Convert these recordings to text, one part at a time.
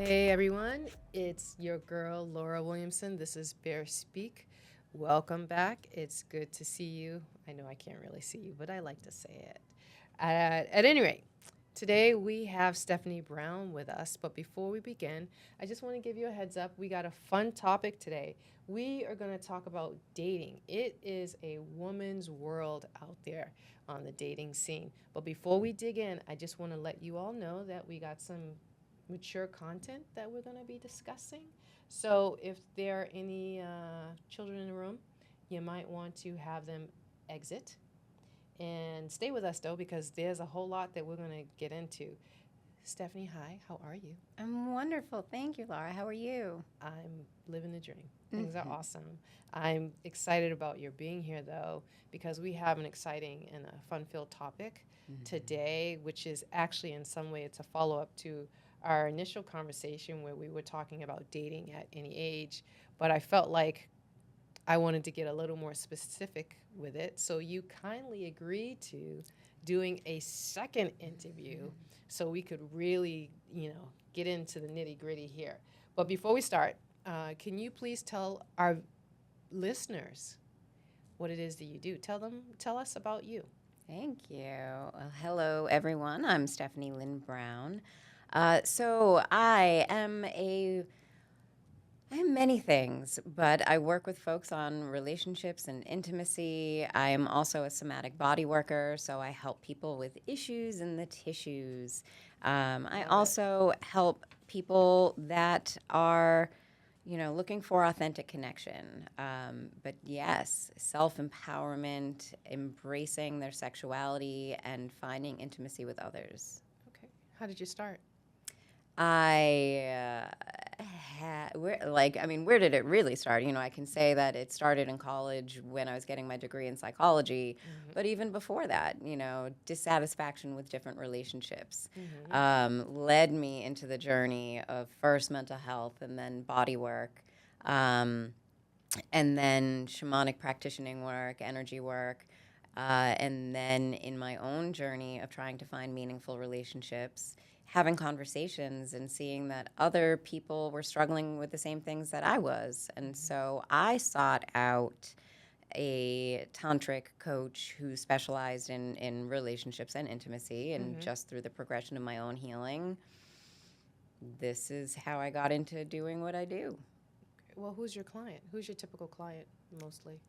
Hey everyone, it's your girl Laura Williamson. This is Bear Speak. Welcome back. It's good to see you. I know I can't really see you, but I like to say it. At any rate, today we have Stephanie Brown with us. But before we begin, I just want to give you a heads up. We got a fun topic today. We are going to talk about dating. It is a woman's world out there on the dating scene. But before we dig in, I just want to let you all know that we got some mature content that we're going to be discussing. So if there are any children in the room, you might want to have them exit and stay with us though, because there's a whole lot that we're going to get into. Stephanie, hi, how are you? I'm wonderful. Thank you, Laura. How are you? I'm living the dream. Things are Mhm. awesome. I'm excited about your being here though, because we have an exciting and a fun filled topic today, which is actually in some way it's a follow up to our initial conversation where we were talking about dating at any age. But I felt like I wanted to get a little more specific with it. So you kindly agreed to doing a second interview so we could really, get into the nitty gritty here. But before we start, can you please tell our listeners what it is that you do? Tell us about you. Thank you. Well, hello, everyone. I'm Stephanie Lynn Brown. I am many things, but I work with folks on relationships and intimacy. I am also a somatic body worker, so I help people with issues in the tissues. I Love it. also help people that are looking for authentic connection. But yes, self empowerment, embracing their sexuality, and finding intimacy with others. Okay. How did you start? Where did it really start? I can say that it started in college when I was getting my degree in psychology, Mm-hmm. but even before that, dissatisfaction with different relationships Mm-hmm. led me into the journey of first mental health and then body work. Um, and then shamanic practicing work, energy work, and then in my own journey of trying to find meaningful relationships, having conversations and seeing that other people were struggling with the same things that I was. And Mm-hmm. so I sought out a tantric coach who specialized in relationships and intimacy. And Mm-hmm. just through the progression of my own healing, this is how I got into doing what I do. Well, who's your client? Who's your typical client mostly?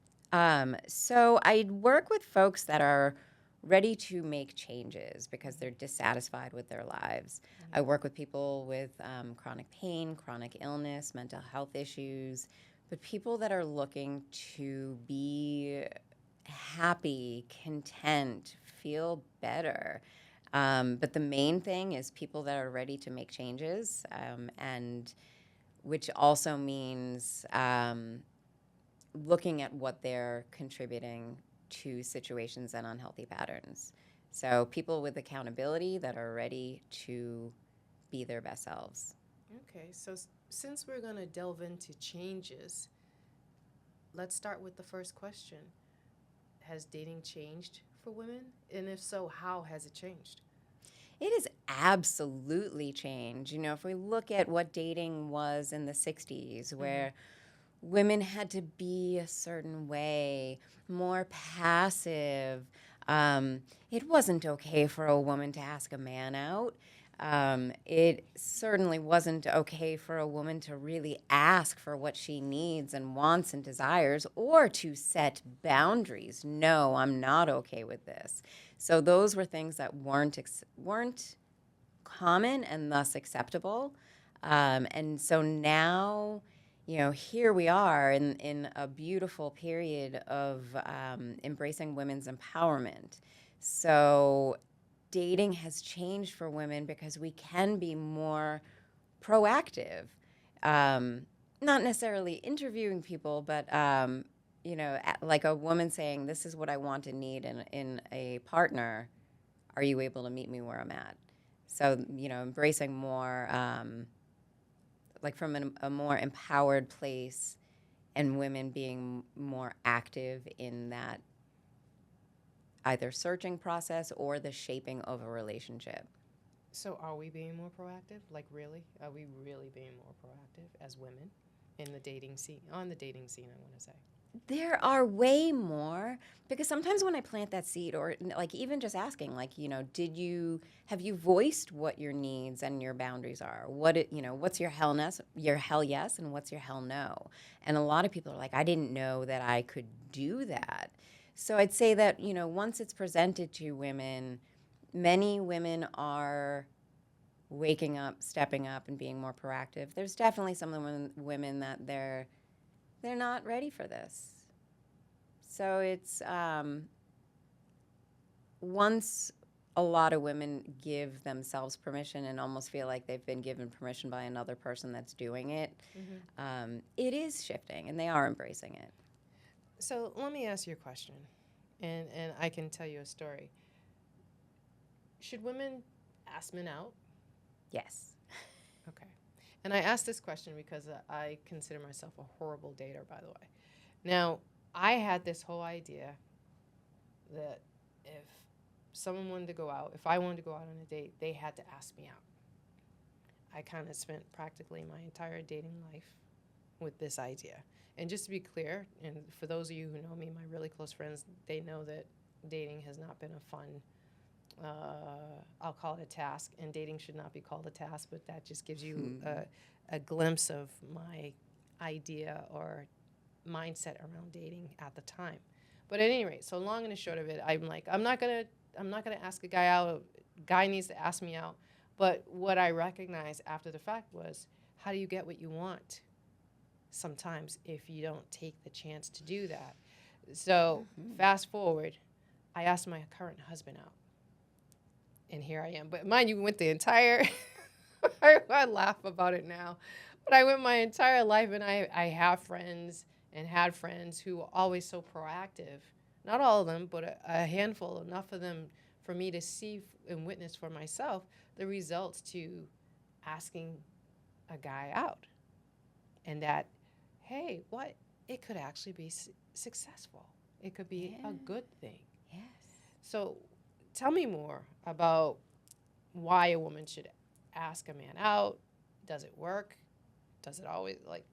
So I work with folks that are ready to make changes because they're dissatisfied with their lives. I work with people with chronic pain, chronic illness, mental health issues, but people that are looking to be happy, content, feel better. But the main thing is people that are ready to make changes, and which also means looking at what they're contributing to situations and unhealthy patterns. So people with accountability that are ready to be their best selves. Okay, so since we're going to delve into changes, let's start with the first question. Has dating changed for women? And if so, how has it changed? It has absolutely changed. If we look at what dating was in the 60s, Mm-hmm. where women had to be a certain way, more passive. It wasn't okay for a woman to ask a man out. It certainly wasn't okay for a woman to really ask for what she needs and wants and desires or to set boundaries. No, I'm not okay with this. So those were things that weren't common and thus acceptable. And so now, here we are in a beautiful period of embracing women's empowerment. So dating has changed for women because we can be more proactive. Um, Not necessarily interviewing people, but like a woman saying, "This is what I want and need in a partner. Are you able to meet me where I'm at?" So embracing more, like from a more empowered place, and women being more active in that either searching process or the shaping of a relationship. So are we being more proactive? Like really? Are we really being more proactive as women in the dating scene? On the dating scene, I want to say. There are way more, because sometimes when I plant that seed, or like even just asking, like, have you voiced what your needs and your boundaries are? What's your hell yes, and what's your hell no? And a lot of people are like, I didn't know that I could do that. So I'd say that, once it's presented to women, many women are waking up, stepping up, and being more proactive. There's definitely some of the women that they're not ready for this. So it's once a lot of women give themselves permission and almost feel like they've been given permission by another person that's doing it, it is shifting and they are embracing it. So let me ask you a question, and I can tell you a story. Should women ask men out? Yes. Okay. And I asked this question because I consider myself a horrible dater, by the way. Now, I had this whole idea that if someone wanted to go out, if I wanted to go out on a date, they had to ask me out. I kind of spent practically my entire dating life with this idea. And just to be clear, and for those of you who know me, my really close friends, they know that dating has not been a fun, I'll call it a task, and dating should not be called a task, but that just gives you a glimpse of my idea or mindset around dating at the time. But at any rate, so long and the short of it, I'm like, I'm not gonna ask a guy out. Guy needs to ask me out. But what I recognized after the fact was, how do you get what you want? Sometimes if you don't take the chance to do that. So fast forward, I asked my current husband out, and here I am. But mind you, went the entire. I laugh about it now, but I went my entire life, and I have friends and had friends who were always so proactive. Not all of them, but a handful, enough of them for me to see and witness for myself the results to asking a guy out. And that, hey, what? It could actually be successful. It could be a good thing. Yes. So tell me more about why a woman should ask a man out. Does it work? Does it always, like,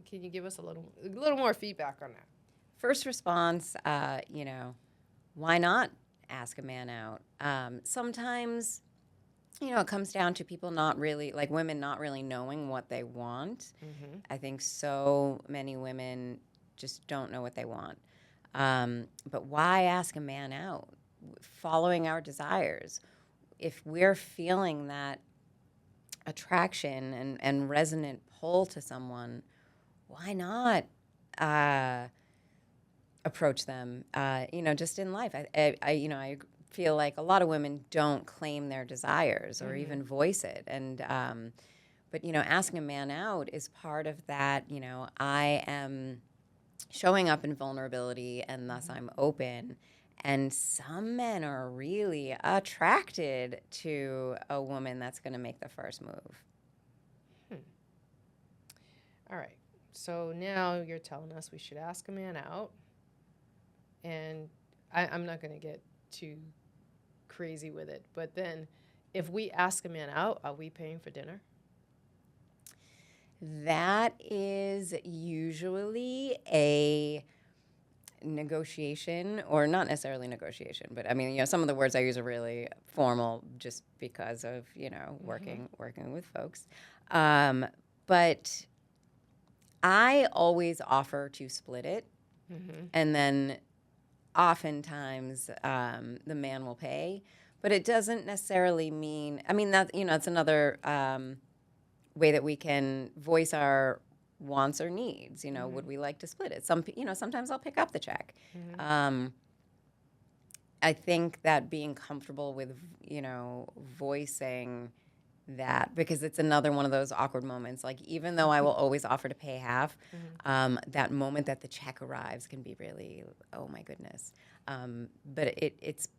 can you give us a little more feedback on that? First response, why not ask a man out? Sometimes, it comes down to people not really, like women not really knowing what they want. I think so many women just don't know what they want. But why ask a man out? Following our desires. If we're feeling that attraction and resonant pull to someone, why not approach them? Just in life, I feel like a lot of women don't claim their desires or even voice it, and but asking a man out is part of that. I am showing up in vulnerability, and thus I'm open. And some men are really attracted to a woman that's going to make the first move. All right. So now you're telling us we should ask a man out. And I'm not going to get too crazy with it. But then if we ask a man out, are we paying for dinner? That is usually a negotiation, or not necessarily negotiation, but I mean, some of the words I use are really formal just because of, working with folks. But I always offer to split it, and then oftentimes the man will pay, but it doesn't necessarily mean, I mean, that, it's another way that we can voice our wants or needs. Would we like to split it? Sometimes I'll pick up the check. I think that being comfortable with, voicing that, because it's another one of those awkward moments. Like, even though I will always offer to pay half, that moment that the check arrives can be really, oh my goodness. But it's,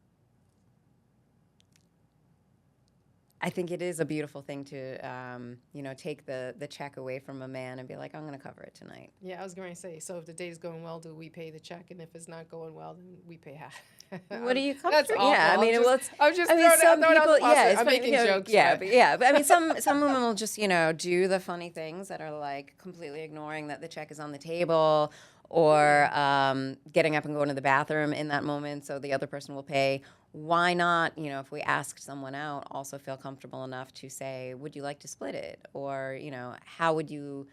I think it is a beautiful thing to, take the check away from a man and be like, I'm going to cover it tonight. Yeah, I was going to say, so if the date is going well, do we pay the check? And if it's not going well, then we pay half. What are you That's comfortable? awful. Yeah, I mean, I'm just I mean, some throwing out people, the yeah, possibility. it's I'm funny, making jokes. but I mean, some women will just, do the funny things that are like completely ignoring that the check is on the table, or getting up and going to the bathroom in that moment, so the other person will pay. Why not, if we ask someone out, also feel comfortable enough to say, would you like to split it? Or, how would you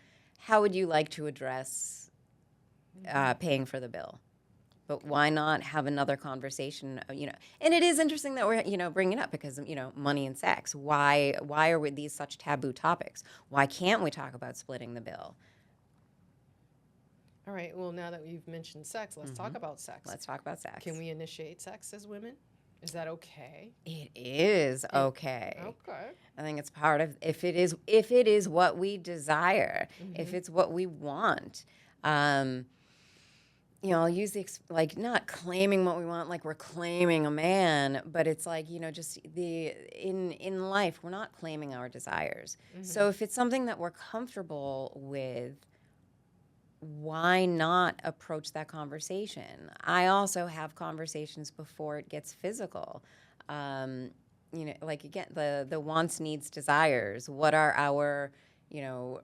like to address paying for the bill? But why not have another conversation, And it is interesting that we're, bringing it up because, money and sex. Why are these such taboo topics? Why can't we talk about splitting the bill? All right. Well, now that we've mentioned sex, let's talk about sex. Let's talk about sex. Can we initiate sex as women? Is that okay? It is okay. Okay. I think it's part of if it is what we desire, if it's what we want. I'll use not claiming what we want like we're claiming a man, but it's like, just in life, we're not claiming our desires. So if it's something that we're comfortable with, why not approach that conversation? I also have conversations before it gets physical. Again, the wants, needs, desires. What are our,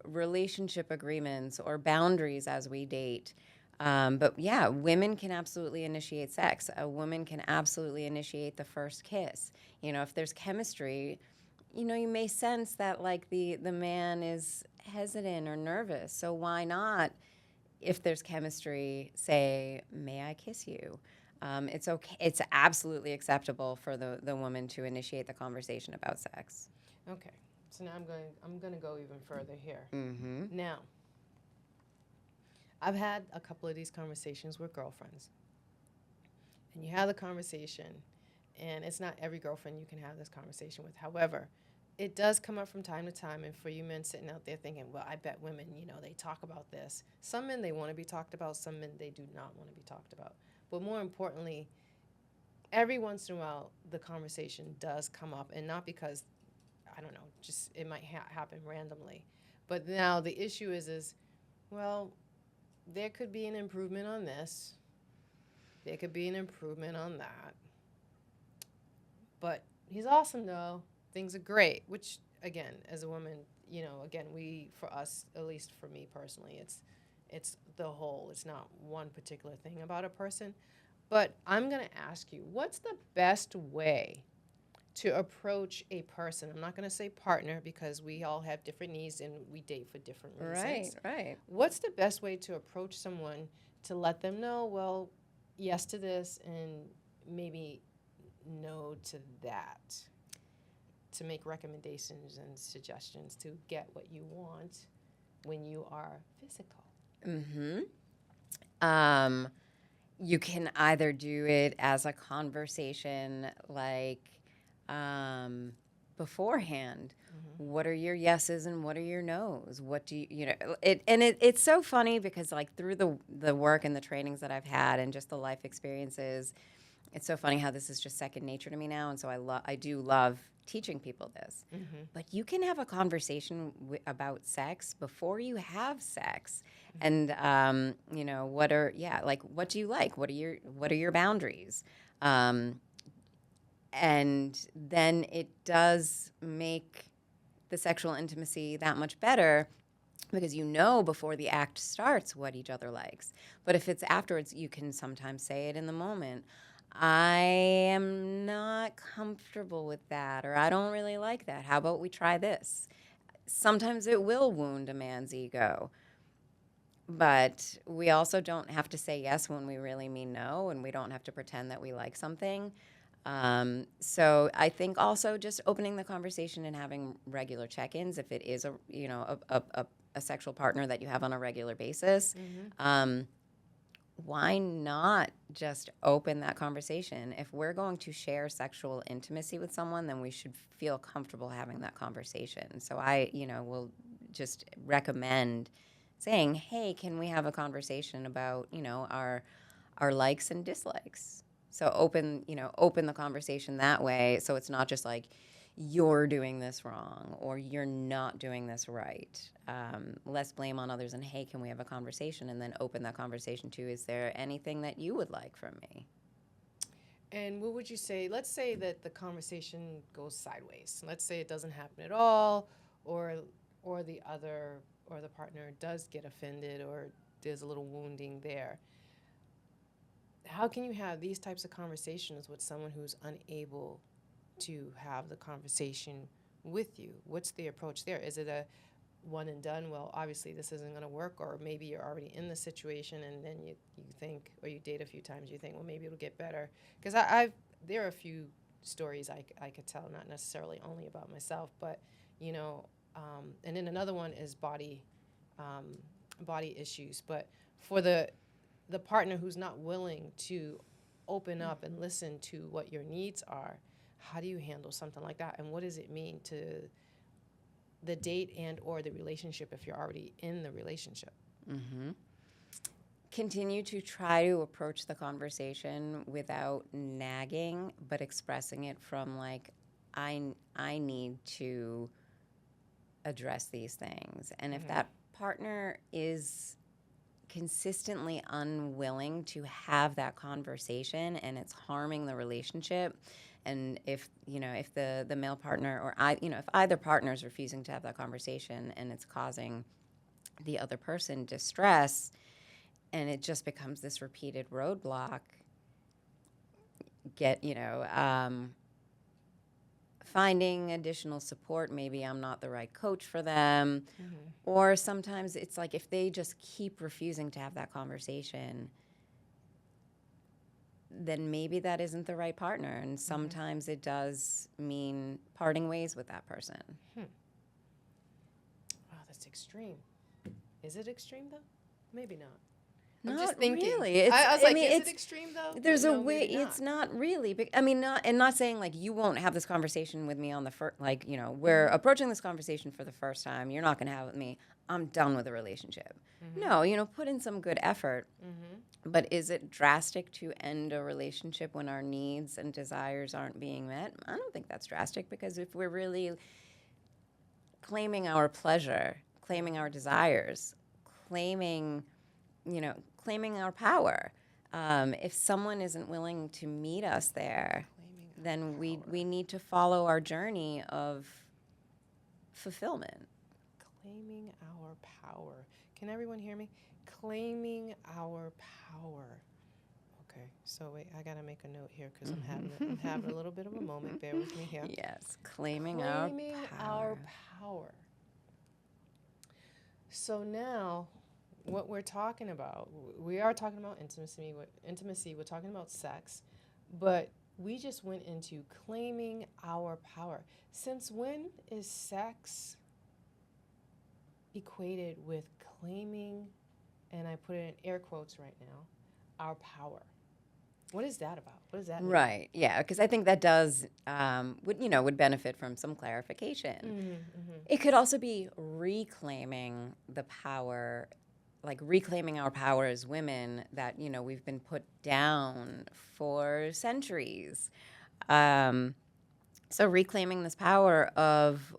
relationship agreements or boundaries as we date? But yeah, women can absolutely initiate sex. A woman can absolutely initiate the first kiss. If there's chemistry, you may sense that like the man is hesitant or nervous. So why not, if there's chemistry, say, may I kiss you? It's okay. It's absolutely acceptable for the woman to initiate the conversation about sex. Okay. So now I'm going to go even further here. Mm-hmm. Now, I've had a couple of these conversations with girlfriends. And you have the conversation, and it's not every girlfriend you can have this conversation with. However, it does come up from time to time, and for you men sitting out there thinking, well, I bet women, they talk about this. Some men, they want to be talked about. Some men, they do not want to be talked about. But more importantly, every once in a while, the conversation does come up, and not because, I don't know, just it might happen randomly. But now the issue is, well, there could be an improvement on this. There could be an improvement on that. But he's awesome, though. Things are great, which, again, as a woman, for us, at least for me personally, it's the whole. It's not one particular thing about a person. But I'm going to ask you, what's the best way to approach a person? I'm not going to say partner because we all have different needs and we date for different reasons. Right. What's the best way to approach someone to let them know, well, yes to this and maybe no to that? To make recommendations and suggestions to get what you want when you are physical. Mm-hmm. You can either do it as a conversation, like beforehand. What are your yeses and what are your nos? What do it's so funny because like through the work and the trainings that I've had and just the life experiences, it's so funny how this is just second nature to me now, and so I do love teaching people this. But you can have a conversation about sex before you have sex, and what do you like? What are your boundaries? And then it does make the sexual intimacy that much better because before the act starts what each other likes. But if it's afterwards, you can sometimes say it in the moment. I am not comfortable with that, or I don't really like that. How about we try this? Sometimes it will wound a man's ego, but we also don't have to say yes when we really mean no, and we don't have to pretend that we like something. So I think also just opening the conversation and having regular check-ins, if it is a sexual partner that you have on a regular basis. Why not just open that conversation? If we're going to share sexual intimacy with someone, then we should feel comfortable having that conversation. So I, will just recommend saying, hey, can we have a conversation about, our likes and dislikes? So open the conversation that way. So it's not just like, you're doing this wrong or you're not doing this right. Less blame on others and, hey, can we have a conversation? And then open that conversation to, is there anything that you would like from me? And what would you say? Let's say that the conversation goes sideways. Let's say it doesn't happen at all, or the other or the partner does get offended, or there's a little wounding there. How can you have these types of conversations with someone who's unable to have the conversation with you? What's the approach there? Is it a one and done? Well, obviously this isn't going to work, or maybe you're already in the situation and then you think, or you date a few times, you think, well, maybe it'll get better. Because I've there are a few stories I could tell, not necessarily only about myself, but you know, and then another one is body issues. But for the partner who's not willing to open up and listen to what your needs are, how do you handle something like that? And what does it mean to the date and or the relationship if you're already in the relationship? Mm-hmm. Continue to try to approach the conversation without nagging, but expressing it from like, I need to address these things. And if that partner is consistently unwilling to have that conversation and it's harming the relationship, and if the male partner or if either partner is refusing to have that conversation and it's causing the other person distress, and it just becomes this repeated roadblock, finding additional support. Maybe I'm not the right coach for them. Or sometimes it's like if they just keep refusing to have that conversation, then maybe that isn't the right partner. And sometimes it does mean parting ways with that person. Wow, that's extreme. Is it extreme though? Maybe not. I'm Not just thinking. really. I was like, mean, is it extreme though? There's No, a way. maybe not. It's not really. Not saying like you won't have this conversation with me on the first. Like we're approaching this conversation for the first time. You're not going to have it with me. I'm done with the relationship. No, put in some good effort. But is it drastic to end a relationship when our needs and desires aren't being met? I don't think that's drastic, because if we're really claiming our pleasure, claiming our desires, claiming our power. If someone isn't willing to meet us there, then we need to follow our journey of fulfillment. Claiming our power. Can everyone hear me? Claiming our power. Okay, so wait, I gotta make a note here because I'm having a little bit of a moment. Bear with me here. Yes, claiming our power. power. So now, what we're talking about, we are talking about intimacy. We're talking about sex, but we just went into claiming our power. Since when is sex equated with claiming, and I put it in air quotes right now, our power? What is that about? What does that mean? Right. Yeah, because I think that does would benefit from some clarification. It could also be reclaiming the power, like reclaiming our power as women that we've been put down for centuries. So reclaiming this power of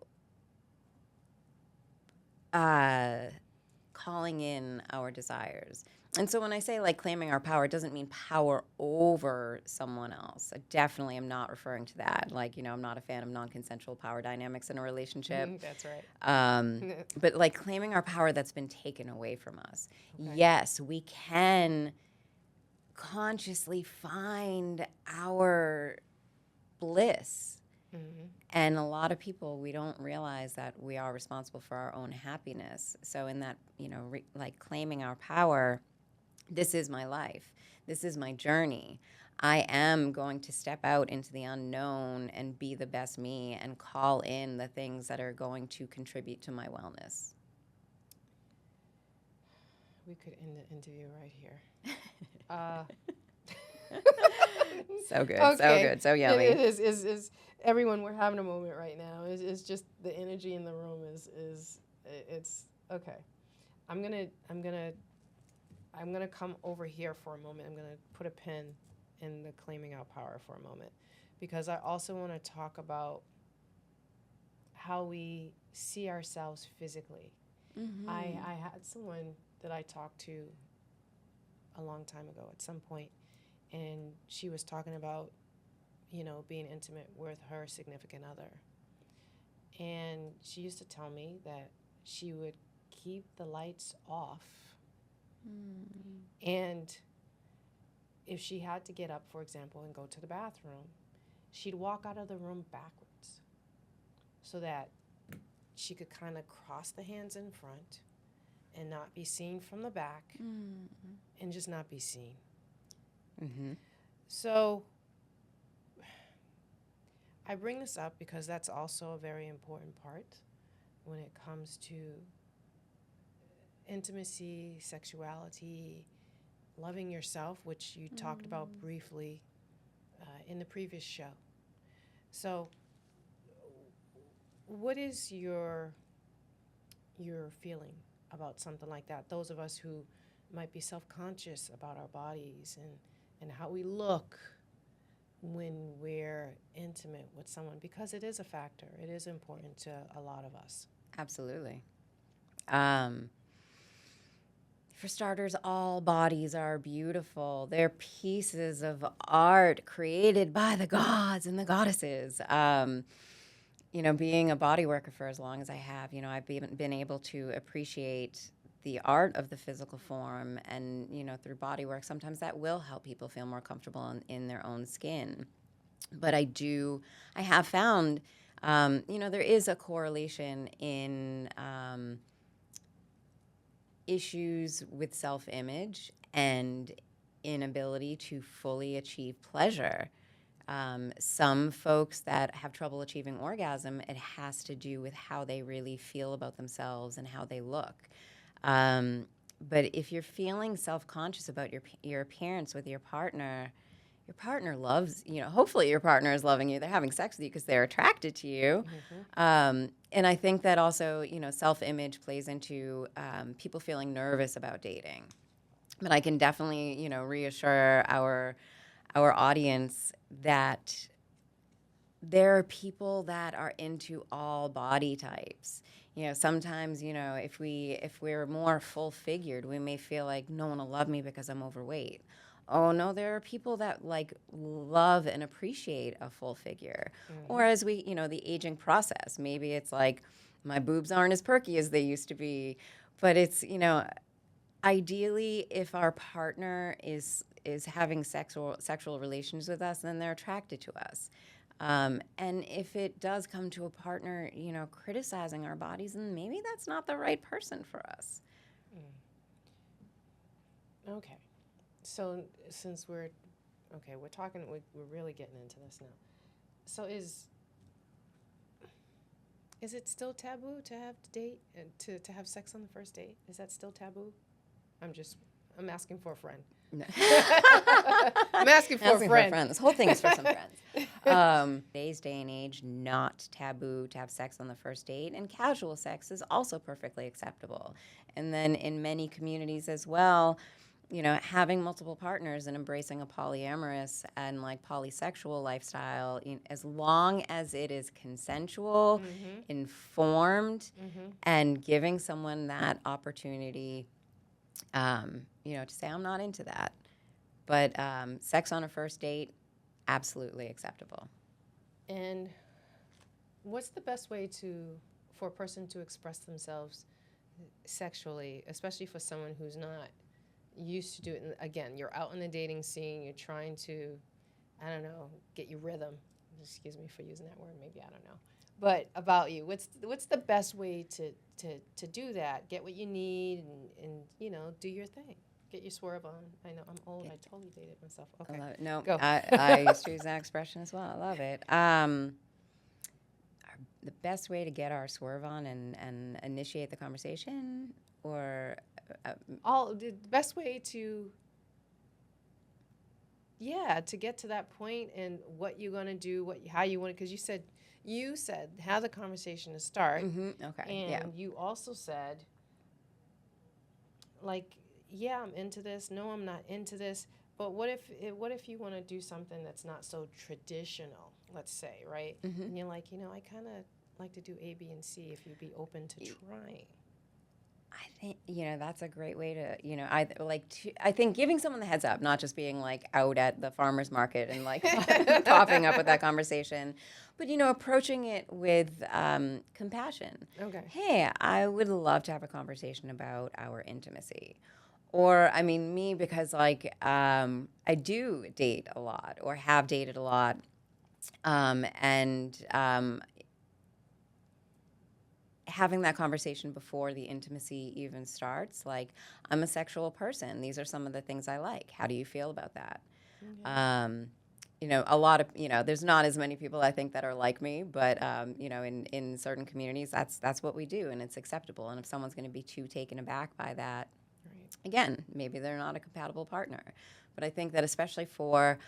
calling in our desires. And so when I say like claiming our power, it doesn't mean power over someone else. I definitely am not referring to that. Like, I'm not a fan of non-consensual power dynamics in a relationship. That's right. But like claiming our power that's been taken away from us. Okay. Yes, we can consciously find our bliss. And a lot of people, we don't realize that we are responsible for our own happiness. So in that, like claiming our power, this is my life. This is my journey. I am going to step out into the unknown and be the best me and call in the things that are going to contribute to my wellness. We could end the interview right here. So good, okay. so good, so yummy. It is everyone, we're having a moment right now. It's just the energy in the room is it's okay. I'm gonna come over here for a moment. I'm gonna put a pin in the claiming our power for a moment, because I also want to talk about how we see ourselves physically. I had someone that I talked to a long time ago at some point, and she was talking about, being intimate with her significant other. And she used to tell me that she would keep the lights off. And if she had to get up, for example, and go to the bathroom, she'd walk out of the room backwards so that she could kind of cross the hands in front and not be seen from the back and just not be seen. So I bring this up because that's also a very important part when it comes to intimacy, sexuality, loving yourself, which you talked about briefly in the previous show. So what is your feeling about something like that? Those of us who might be self-conscious about our bodies and how we look when we're intimate with someone, because it is a factor. It is important to a lot of us. Absolutely. For starters, all bodies are beautiful. They're pieces of art created by the gods and the goddesses. Being a body worker for as long as I have, I've been able to appreciate the art of the physical form, and through body work, sometimes that will help people feel more comfortable in their own skin. But I have found, there is a correlation in issues with self-image and inability to fully achieve pleasure. Some folks that have trouble achieving orgasm, it has to do with how they really feel about themselves and how they look. But if you're feeling self-conscious about your appearance with your partner loves, hopefully your partner is loving you. They're having sex with you because they're attracted to you. And I think that also, self-image plays into people feeling nervous about dating. But I can definitely, reassure our audience that there are people that are into all body types. Sometimes, if we're more full-figured, we may feel like no one will love me because I'm overweight. Oh no, there are people that love and appreciate a full figure. Or as the aging process, maybe it's like my boobs aren't as perky as they used to be, but it's, ideally if our partner is having sexual relations with us, then they're attracted to us. And if it does come to a partner, criticizing our bodies, then maybe that's not the right person for us. Okay. So since we're talking, we're really getting into this now. So is it still taboo to have to date and to have sex on the first date? Is that still taboo? I'm asking for a friend. No. I'm asking for a friend. This whole thing is for some friends. Today's day and age, not taboo to have sex on the first date, and casual sex is also perfectly acceptable. And then in many communities as well, having multiple partners and embracing a polyamorous and polysexual lifestyle, as long as it is consensual, informed, and giving someone that opportunity, to say I'm not into that. But sex on a first date, absolutely acceptable. And what's the best way for a person to express themselves sexually, especially for someone who's not used to do it? Again, you're out in the dating scene, you're trying to, I don't know, get your rhythm. Excuse me for using that word, maybe, I don't know. But about you, what's the best way to do that? Get what you need and do your thing. Get your swerve on. I know I'm old. I totally dated myself. Okay, I love it. No, go. I used to use that expression as well. I love it. The best way to get our swerve on and initiate the conversation, or The best way to get to that point and what you're gonna do, how you want it, because you said have the conversation to start. Okay. And you also said, I'm into this. No, I'm not into this. But what if you want to do something that's not so traditional? Let's say, right? And you're like, I kind of like to do A, B, and C if you'd be open to trying. I think, that's a great way to, I think giving someone the heads up, not just being like out at the farmer's market and like popping up with that conversation, but, approaching it with compassion. Okay. Hey, I would love to have a conversation about our intimacy. Or, I mean, me, because like I do date a lot or have dated a lot. And having that conversation before the intimacy even starts, like, I'm a sexual person. These are some of the things I like. How do you feel about that? Okay. A lot of, there's not as many people I think that are like me, but, in certain communities, that's what we do, and it's acceptable. And if someone's going to be too taken aback by that, Right. again, maybe they're not a compatible partner. But I think that especially for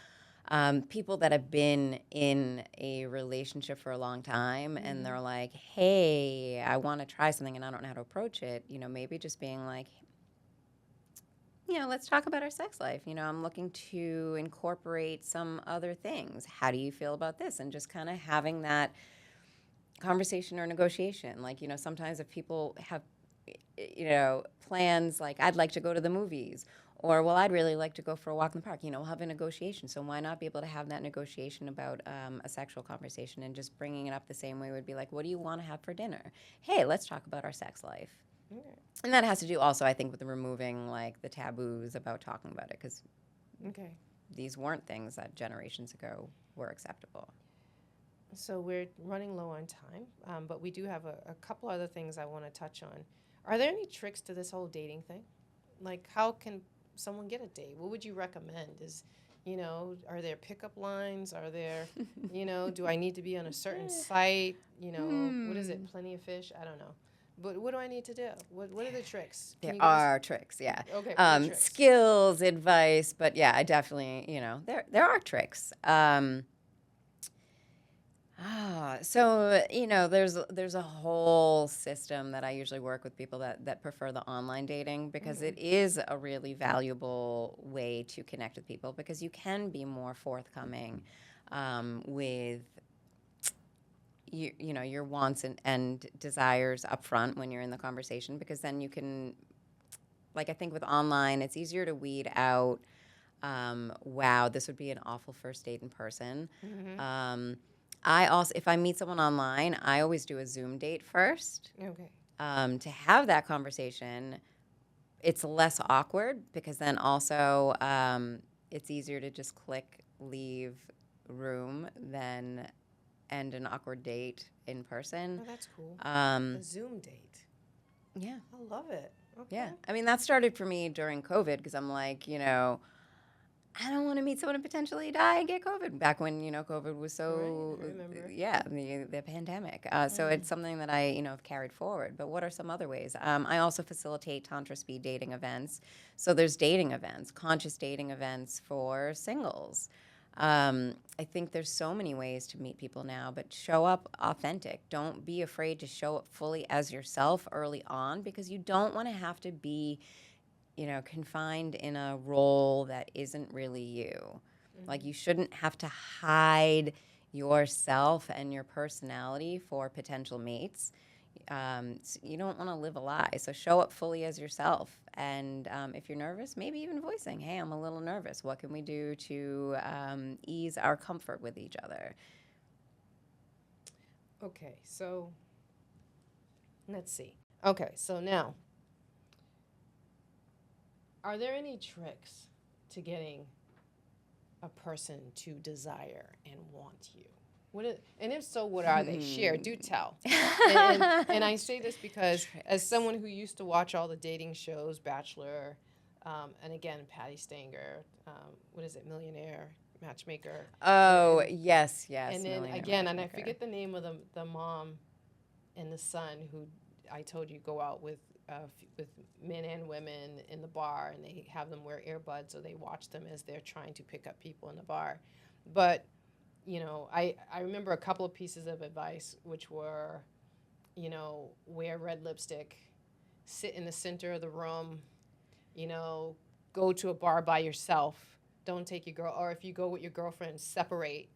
people that have been in a relationship for a long time and they're like, hey, I want to try something and I don't know how to approach it, maybe just being like, let's talk about our sex life. I'm looking to incorporate some other things. How do you feel about this? And just kind of having that conversation or negotiation. Like, sometimes if people have, plans like, I'd like to go to the movies, or, well, I'd really like to go for a walk in the park, we'll have a negotiation. So why not be able to have that negotiation about a sexual conversation, and just bringing it up the same way would be like, what do you want to have for dinner? Hey, let's talk about our sex life. Okay. And that has to do also, I think, with the removing like the taboos about talking about it, because Okay. these weren't things that generations ago were acceptable. So we're running low on time, but we do have a couple other things I want to touch on. Are there any tricks to this whole dating thing? Like, how can someone get a date? What would you recommend? Are there pickup lines? Are there, do I need to be on a certain site? What is it? Plenty of fish? I don't know. But what do I need to do? What are the tricks? There Can you give us? are tricks, yeah. Okay, what are the tricks? Skills, advice, but yeah, I definitely, there are tricks. So there's a whole system that I usually work with people that prefer the online dating, because it is a really valuable way to connect with people, because you can be more forthcoming with your wants and desires up front when you're in the conversation, because then you can, like, I think with online it's easier to weed out wow, this would be an awful first date in person. I also, if I meet someone online, I always do a Zoom date first Okay. to have that conversation. It's less awkward, because then also it's easier to just click leave room than end an awkward date in person. Oh, that's cool. Um, A Zoom date. yeah, I love it. Okay. yeah. I mean, that started for me during COVID, because I'm like, I don't want to meet someone and potentially die and get COVID. Back when COVID was so, Right, I remember. yeah, the pandemic. So it's something that I have carried forward. But what are some other ways? I also facilitate tantra speed dating events. So there's dating events, conscious dating events for singles. I think there's so many ways to meet people now, but show up authentic. Don't be afraid to show up fully as yourself early on, because you don't want to have to be confined in a role that isn't really you. Like, you shouldn't have to hide yourself and your personality for potential mates. You don't want to live a lie. So show up fully as yourself. And if you're nervous, maybe even voicing, hey, I'm a little nervous. What can we do to ease our comfort with each other? Okay, so let's see. Okay, so now, are there any tricks to getting a person to desire and want you? And if so, what are they? Share, do tell. And I say this because, as someone who used to watch all the dating shows, Bachelor, and again, Patty Stanger, what is it, Millionaire Matchmaker. Oh, and, yes. and then Millionaire again, and I Matchmaker. forget the name of the mom and the son who I told you go out with men and women in the bar, and they have them wear earbuds, so they watch them as they're trying to pick up people in the bar. But I remember a couple of pieces of advice, which were, wear red lipstick, sit in the center of the room, go to a bar by yourself. Don't take your girl, or if you go with your girlfriend, separate,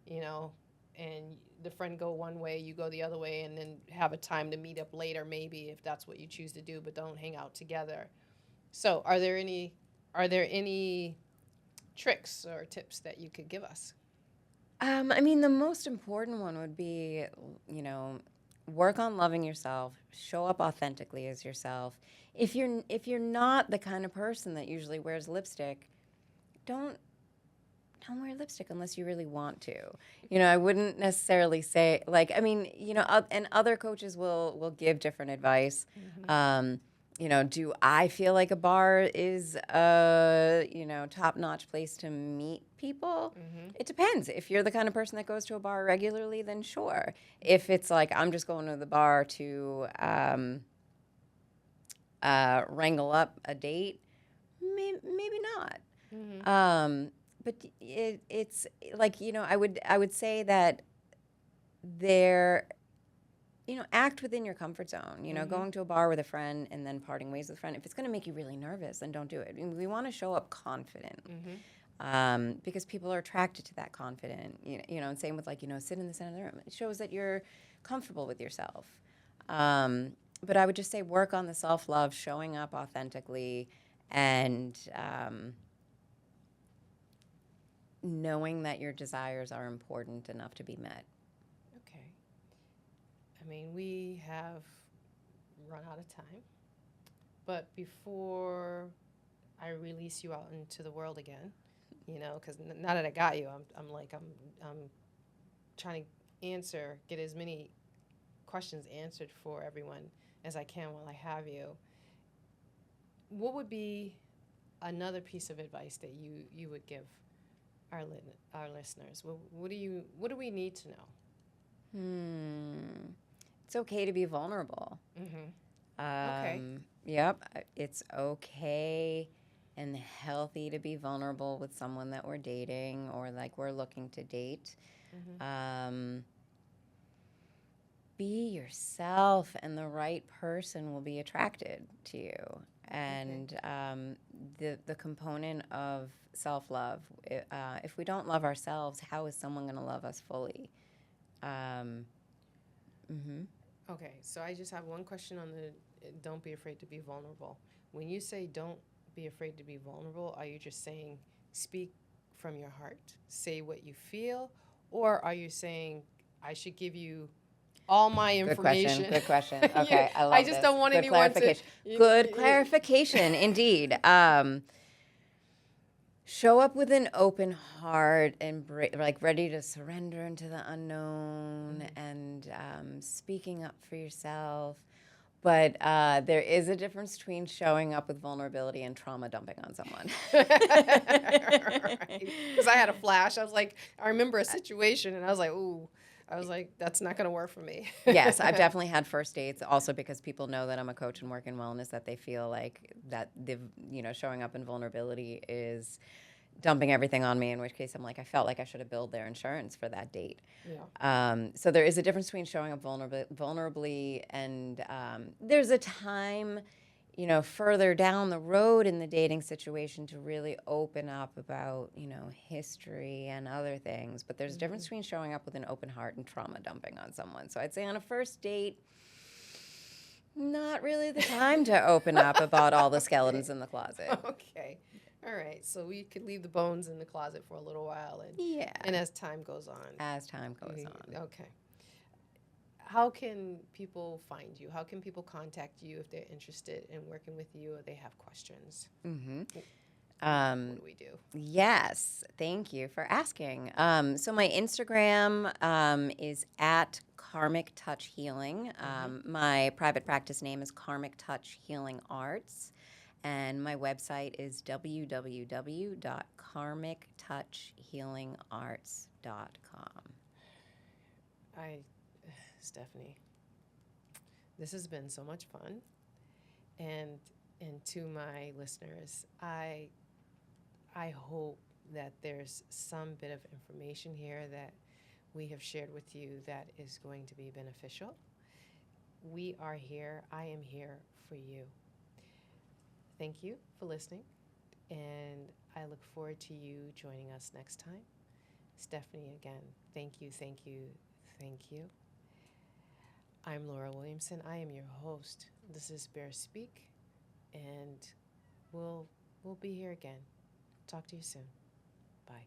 and the friend go one way, you go the other way, and then have a time to meet up later, maybe if that's what you choose to do, but don't hang out together. So, are there any tricks or tips that you could give us? I mean, the most important one would be, you know, work on loving yourself, show up authentically as yourself. If you're not the kind of person that usually wears lipstick, don't don't wear lipstick unless you really want to. You know, I wouldn't necessarily say like, I mean, you know, and other coaches will give different advice. Mm-hmm. Um, you know, do I feel like a bar is a, you know, top-notch place to meet people? Mm-hmm. It depends. If you're the kind of person that goes to a bar regularly, then sure. If it's like I'm just going to the bar to wrangle up a date, maybe not. Mm-hmm. Um, but it's like, you know, I would say that there, you know, act within your comfort zone. You know, Mm-hmm. going to a bar with a friend and then parting ways with a friend. If it's going to make you really nervous, then don't do it. I mean, we want to show up confident. Mm-hmm. Because people are attracted to that confident, you know, and same with like, you know, sit in the center of the room. It shows that you're comfortable with yourself. But I would just say work on the self-love, showing up authentically, and knowing that your desires are important enough to be met. Okay. I mean, we have run out of time, but before I release you out into the world again, because now that I got you, I'm trying to get as many questions answered for everyone as I can while I have you. What would be another piece of advice that you would give our listeners? What do we need to know? It's okay to be vulnerable. Mm-hmm. Okay. Yep, it's okay and healthy to be vulnerable with someone that we're dating or like we're looking to date. Mm-hmm. Um, be yourself, and the right person will be attracted to you. Okay. And the component of self love, if we don't love ourselves, how is someone going to love us fully? Um, hmm Okay. So I just have one question on the don't be afraid to be vulnerable. When you say don't be afraid to be vulnerable, are you just saying speak from your heart, say what you feel, or are you saying I should give you all my Good question. information? Good question. You- Okay, I I love just this. don't want Good anyone to. clarification. Good clarification, indeed. Show up with an open heart and like ready to surrender into the unknown and speaking up for yourself. But there is a difference between showing up with vulnerability and trauma dumping on someone. Because I had a flash. I was like, I remember a situation, and I was like, ooh. I was like, that's not going to work for me. Yes, I've definitely had first dates. Also, because people know that I'm a coach and work in wellness, that they feel like that showing up in vulnerability is dumping everything on me. In which case, I'm like, I felt like I should have billed their insurance for that date. Yeah. So there is a difference between showing up vulnerably and there's a time, you know, further down the road in the dating situation to really open up about, you know, history and other things. But there's a difference between showing up with an open heart and trauma dumping on someone. So I'd say on a first date, not really the time to open up about all the skeletons in the closet. Okay. All right. So we could leave the bones in the closet for a little while, and Yeah. as time goes on. As time goes on. Okay. How can people find you? How can people contact you if they're interested in working with you or they have questions? Mm-hmm. What do we do? Yes, thank you for asking. So my Instagram is at Karmic Touch Healing. My private practice name is Karmic Touch Healing Arts, and my website is www.karmictouchhealingarts.com. Stephanie, this has been so much fun, and to my listeners, I hope that there's some bit of information here that we have shared with you that is going to be beneficial. We are here. I am here for you. Thank you for listening, and I look forward to you joining us next time. Stephanie, again, thank you, thank you, Thank you. I'm Laura Williamson. I am your host. This is Bear Speak, and we'll we'll be here again. Talk to you soon. Bye.